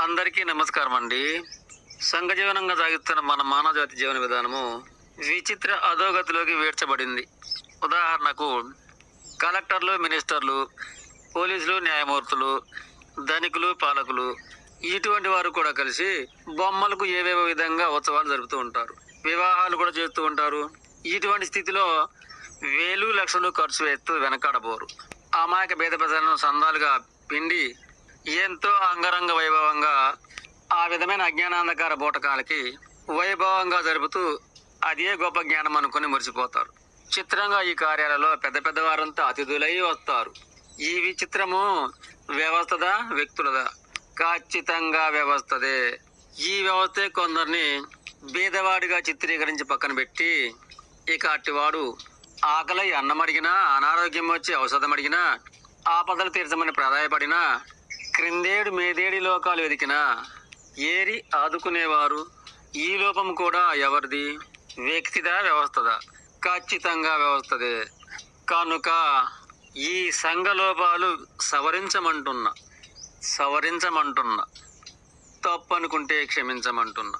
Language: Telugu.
అందరికీ నమస్కారం అండి. సంఘ జీవనంగా సాగిస్తున్న మన మానవ జాతి జీవన విధానము విచిత్ర అధోగతిలోకి వేడ్చబడింది. ఉదాహరణకు కలెక్టర్లు, మినిస్టర్లు, పోలీసులు, న్యాయమూర్తులు, ధనికులు, పాలకులు ఇటువంటి వారు కూడా కలిసి బొమ్మలకు ఏవేవో విధంగా ఉత్సవాలు జరుపుతూ ఉంటారు. వివాహాలు కూడా చేస్తూ ఉంటారు. ఇటువంటి స్థితిలో వేలు లక్షలు ఖర్చు వేస్తూ వెనకాడబోరు. అమాయక పేద ప్రజలను సందాలుగా పిండి ఎంతో అంగరంగ వైభవంగా ఆ విధమైన అజ్ఞానాంధకార బూటకాలకి వైభవంగా జరుపుతూ అదే గొప్ప జ్ఞానం అనుకుని మురిసిపోతారు. చిత్రంగా ఈ కార్యాలలో పెద్ద పెద్ద వారంతా అతిథులై వస్తారు. ఈ విచిత్రము వ్యవస్థదా, వ్యక్తులదా? ఖచ్చితంగా వ్యవస్థదే. ఈ వ్యవస్థే కొందరిని బీదవాడిగా చిత్రీకరించి పక్కన పెట్టి, ఇక అట్టివాడు ఆకలి అన్నం అడిగినా, అనారోగ్యం వచ్చి ఔషధం అడిగినా, ఆపదలు తీర్చమని ప్రాధాయపడినా, క్రిందేడు మేదేడి లోకాలు వెతికినా ఏరి ఆదుకునేవారు. ఈ లోపం కూడా ఎవరిది? వ్యక్తిదా, వ్యవస్థదా? ఖచ్చితంగా వ్యవస్థదే. కనుక ఈ సంఘ లోపాలు సవరించమంటున్నా, తప్పు అనుకుంటే క్షమించమంటున్నా.